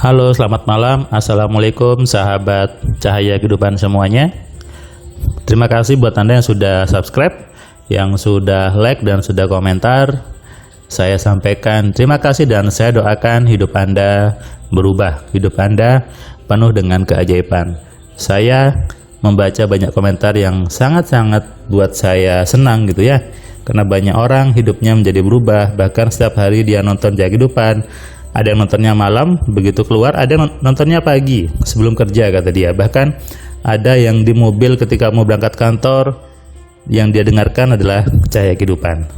Halo, selamat malam. Assalamualaikum sahabat Cahaya Kehidupan semuanya. Terima kasih buat Anda yang sudah subscribe, yang sudah like dan sudah komentar. Saya sampaikan terima kasih dan saya doakan hidup Anda berubah, hidup Anda penuh dengan keajaiban. Saya membaca banyak komentar yang sangat-sangat buat saya senang gitu ya. Karena banyak orang hidupnya menjadi berubah, bahkan setiap hari dia nonton Cahaya Kehidupan. Ada yang nontonnya malam, begitu keluar, ada yang nontonnya pagi, sebelum kerja kata dia. Bahkan ada yang di mobil ketika mau berangkat kantor, yang dia dengarkan adalah Cahaya Kehidupan.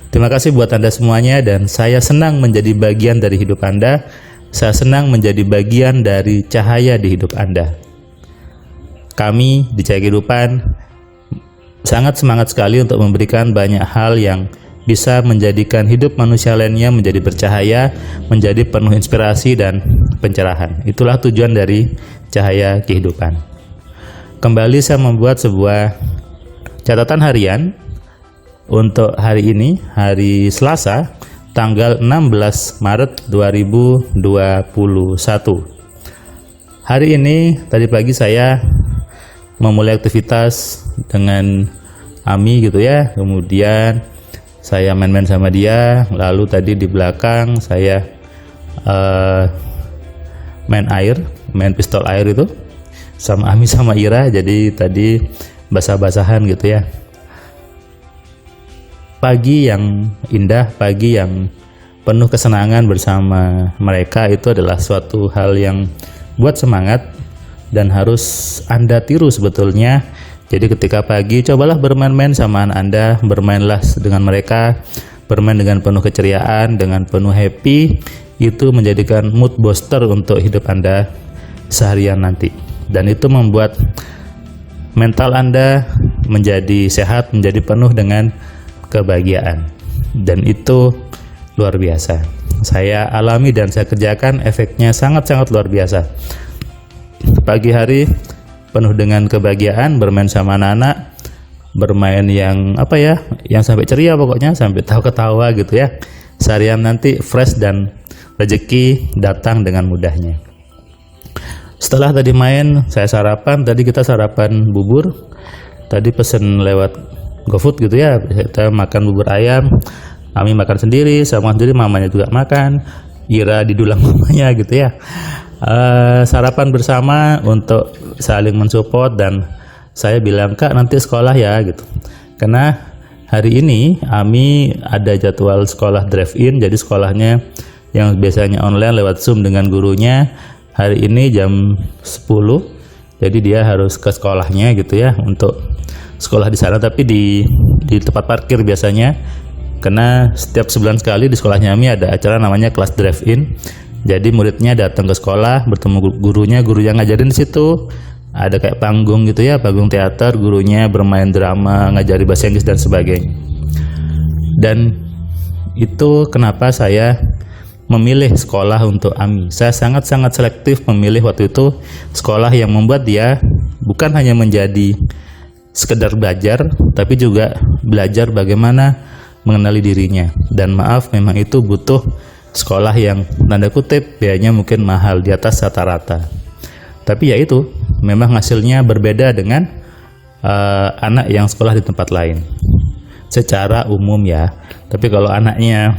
Terima kasih buat Anda semuanya, dan saya senang menjadi bagian dari hidup Anda. Saya senang menjadi bagian dari cahaya di hidup Anda. Kami di Cahaya Kehidupan sangat semangat sekali untuk memberikan banyak hal yang bisa menjadikan hidup manusia lainnya menjadi bercahaya, menjadi penuh inspirasi dan pencerahan. Itulah tujuan dari Cahaya Kehidupan. Kembali saya membuat sebuah catatan harian untuk hari ini, hari Selasa, tanggal 16 Maret 2021. Hari ini, tadi pagi saya memulai aktivitas dengan Ami gitu ya, kemudian saya main-main sama dia, lalu tadi di belakang saya main pistol air itu sama Ami sama Ira, jadi tadi basah-basahan gitu ya. Pagi yang indah, pagi yang penuh kesenangan bersama mereka itu adalah suatu hal yang buat semangat dan harus Anda tiru sebetulnya. Jadi ketika pagi, cobalah bermain-main sama anak Anda, bermainlah dengan mereka, bermain dengan penuh keceriaan, dengan penuh happy. Itu menjadikan mood booster untuk hidup Anda seharian nanti. Dan itu membuat mental Anda menjadi sehat, menjadi penuh dengan kebahagiaan. Dan itu luar biasa. Saya alami dan saya kerjakan, efeknya sangat-sangat luar biasa. Pagi hari penuh dengan kebahagiaan, bermain sama anak-anak, bermain yang yang sampai ceria pokoknya, sampai ketawa gitu ya. Seharian nanti fresh dan rezeki datang dengan mudahnya. Setelah tadi main, saya sarapan. Tadi kita sarapan bubur. Tadi pesen lewat GoFood gitu ya. Kita makan bubur ayam. Kami makan sendiri, saya makan sendiri, mamanya juga makan. Ira didulang mamanya gitu ya. Sarapan bersama untuk saling mensupport, dan saya bilang, Kak nanti sekolah ya gitu, karena hari ini Ami ada jadwal sekolah drive-in. Jadi sekolahnya yang biasanya online lewat Zoom dengan gurunya, hari ini jam 10, jadi dia harus ke sekolahnya gitu ya, untuk sekolah di sana, tapi di tempat parkir biasanya, karena setiap sebulan sekali di sekolahnya Ami ada acara namanya kelas drive-in. Jadi muridnya datang ke sekolah, bertemu gurunya ngajarin di situ. Ada kayak panggung gitu ya, panggung teater, gurunya bermain drama, ngajari bahasa Inggris dan sebagainya. Dan itu kenapa saya memilih sekolah untuk Ami. Saya sangat-sangat selektif memilih waktu itu sekolah yang membuat dia bukan hanya menjadi sekedar belajar, tapi juga belajar bagaimana mengenali dirinya. Dan maaf, memang itu butuh sekolah yang tanda kutip biayanya mungkin mahal, di atas rata-rata. Tapi ya itu, memang hasilnya berbeda dengan anak yang sekolah di tempat lain secara umum ya. Tapi kalau anaknya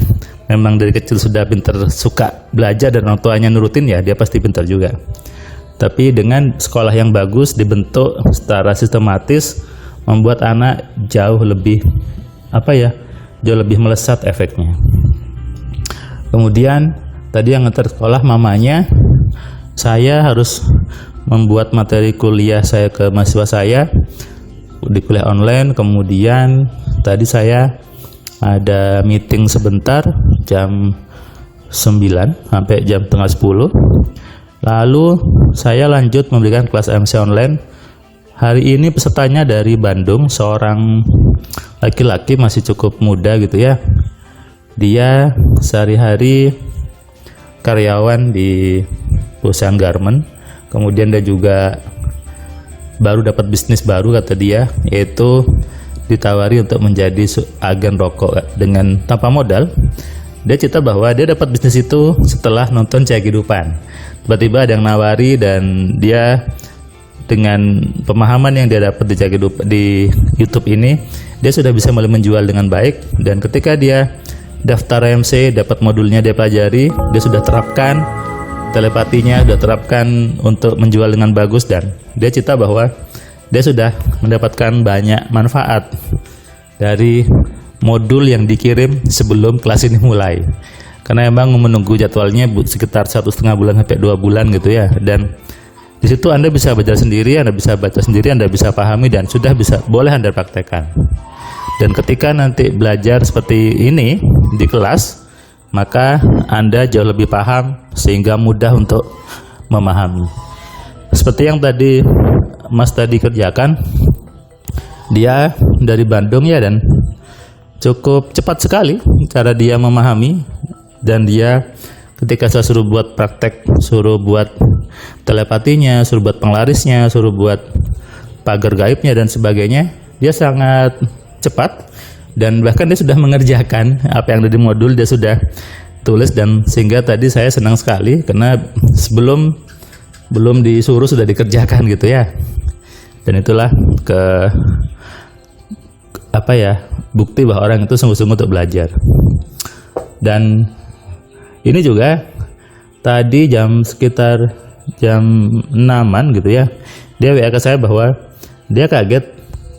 memang dari kecil sudah pintar, suka belajar, dan orang tuanya nurutin, ya dia pasti pintar juga. Tapi dengan sekolah yang bagus, dibentuk secara sistematis, membuat anak jauh lebih jauh lebih melesat efeknya. Kemudian tadi yang ngantar sekolah mamanya, saya harus membuat materi kuliah saya ke mahasiswa saya di kuliah online. Kemudian tadi saya ada meeting sebentar jam 9 sampai jam setengah 10. Lalu saya lanjut memberikan kelas MC online. Hari ini pesertanya dari Bandung, seorang laki-laki masih cukup muda gitu ya. Dia sehari-hari karyawan di perusahaan garment. Kemudian dia juga baru dapat bisnis baru kata dia, yaitu ditawari untuk menjadi agen rokok dengan tanpa modal. Dia cerita bahwa dia dapat bisnis itu setelah nonton Cahaya Kehidupan. Tiba-tiba ada yang nawari, dan dia dengan pemahaman yang dia dapat di YouTube ini, dia sudah bisa mulai menjual dengan baik. Dan ketika dia daftar AMC, dapat modulnya dia pelajari, dia sudah terapkan telepatinya, sudah terapkan untuk menjual dengan bagus. Dan dia cerita bahwa dia sudah mendapatkan banyak manfaat dari modul yang dikirim sebelum kelas ini mulai, karena emang menunggu jadwalnya sekitar 1,5 bulan sampai 2 bulan gitu ya. Dan di situ Anda bisa belajar sendiri, Anda bisa baca sendiri, Anda bisa pahami, dan sudah bisa boleh Anda praktekkan. Dan ketika nanti belajar seperti ini di kelas, maka Anda jauh lebih paham sehingga mudah untuk memahami. Seperti yang tadi Mas tadi kerjakan, dia dari Bandung ya, dan cukup cepat sekali cara dia memahami. Dan dia ketika saya suruh buat praktek, suruh buat telepatinya, suruh buat penglarisnya, suruh buat pagar gaibnya dan sebagainya, dia sangat cepat. Dan bahkan dia sudah mengerjakan apa yang ada di modul, dia sudah tulis. Dan sehingga tadi saya senang sekali karena belum disuruh sudah dikerjakan gitu ya. Dan itulah bukti bahwa orang itu sungguh-sungguh untuk belajar. Dan ini juga tadi sekitar jam 6-an gitu ya, dia WA ke saya bahwa dia kaget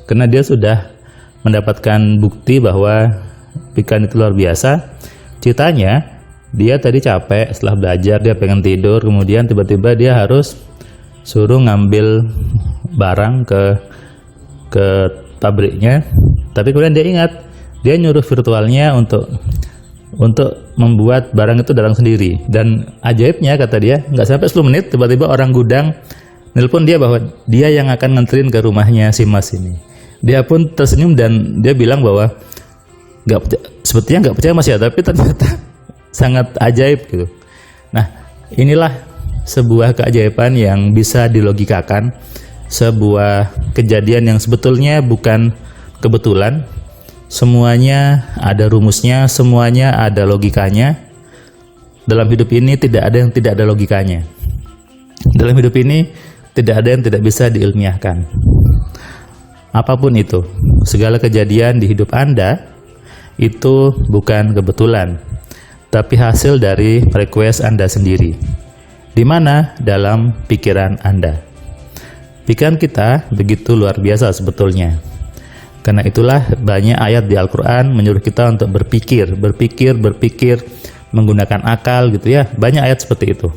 karena dia sudah mendapatkan bukti bahwa pikan itu luar biasa. Ceritanya dia tadi capek setelah belajar, dia pengen tidur, kemudian tiba-tiba dia harus suruh ngambil barang ke pabriknya. Tapi kemudian dia ingat, dia nyuruh virtualnya untuk membuat barang itu datang sendiri. Dan ajaibnya kata dia, nggak sampai 10 menit tiba-tiba orang gudang nelpon dia bahwa dia yang akan nganterin ke rumahnya si Mas ini. Dia pun tersenyum dan dia bilang bahwa sepertinya nggak percaya Mas ya, tapi ternyata sangat ajaib gitu. Nah, inilah sebuah keajaiban yang bisa dilogikakan, sebuah kejadian yang sebetulnya bukan kebetulan. Semuanya ada rumusnya, semuanya ada logikanya. Dalam hidup ini tidak ada yang tidak ada logikanya. Dalam hidup ini tidak ada yang tidak bisa diilmiahkan. Apapun itu, segala kejadian di hidup Anda itu bukan kebetulan, tapi hasil dari request Anda sendiri. Di mana? Dalam pikiran Anda. Pikiran kita begitu luar biasa sebetulnya. Karena itulah banyak ayat di Al-Quran menyuruh kita untuk berpikir, menggunakan akal gitu ya. Banyak ayat seperti itu.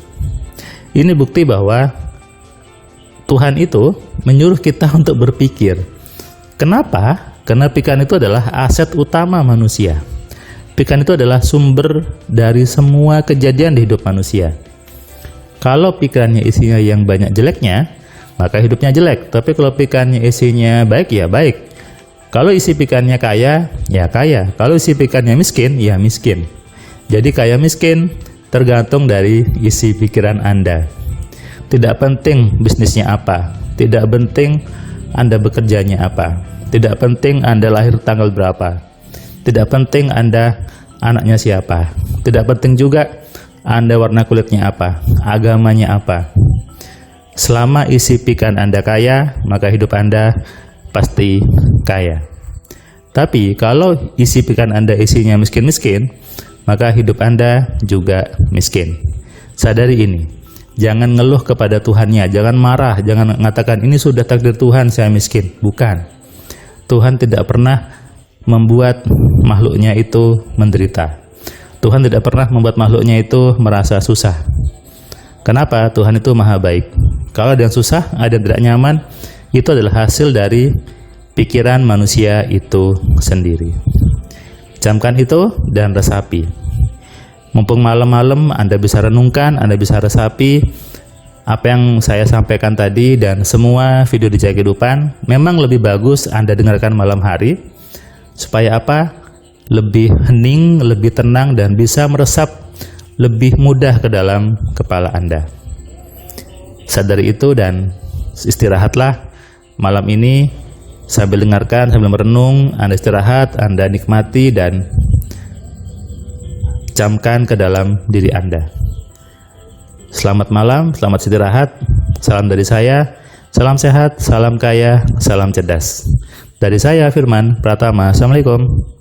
Ini bukti bahwa Tuhan itu menyuruh kita untuk berpikir. Kenapa? Karena pikiran itu adalah aset utama manusia. Pikiran itu adalah sumber dari semua kejadian di hidup manusia. Kalau pikirannya isinya yang banyak jeleknya, maka hidupnya jelek. Tapi kalau pikirannya isinya baik, ya baik. Kalau isi pikirannya kaya, ya kaya. Kalau isi pikirannya miskin, ya miskin. Jadi kaya miskin tergantung dari isi pikiran Anda. Tidak penting bisnisnya apa, tidak penting Anda bekerjanya apa, tidak penting Anda lahir tanggal berapa, tidak penting Anda anaknya siapa, tidak penting juga Anda warna kulitnya apa, agamanya apa. Selama isi pikiran Anda kaya, maka hidup Anda pasti kaya. Tapi kalau isi pikiran Anda isinya miskin-miskin, maka hidup Anda juga miskin. Sadari ini. Jangan ngeluh kepada Tuhannya, jangan marah, jangan mengatakan ini sudah takdir Tuhan saya miskin. Bukan. Tuhan tidak pernah membuat makhluknya itu menderita. Tuhan tidak pernah membuat makhluknya itu merasa susah. Kenapa? Tuhan itu maha baik. Kalau ada yang susah, ada yang tidak nyaman, itu adalah hasil dari pikiran manusia itu sendiri. Camkan itu dan resapi. Mumpung malam-malam Anda bisa renungkan, Anda bisa resapi apa yang saya sampaikan tadi, dan semua video di Cahaya Kehidupan memang lebih bagus Anda dengarkan malam hari. Supaya apa? Lebih hening, lebih tenang, dan bisa meresap lebih mudah ke dalam kepala Anda. Sadari itu dan istirahatlah malam ini sambil dengarkan, sambil merenung. Anda istirahat, Anda nikmati, dan camkan ke dalam diri Anda. Selamat malam, selamat istirahat. Salam dari saya, salam sehat, salam kaya, salam cerdas. Dari saya Firman Pratama, Assalamualaikum.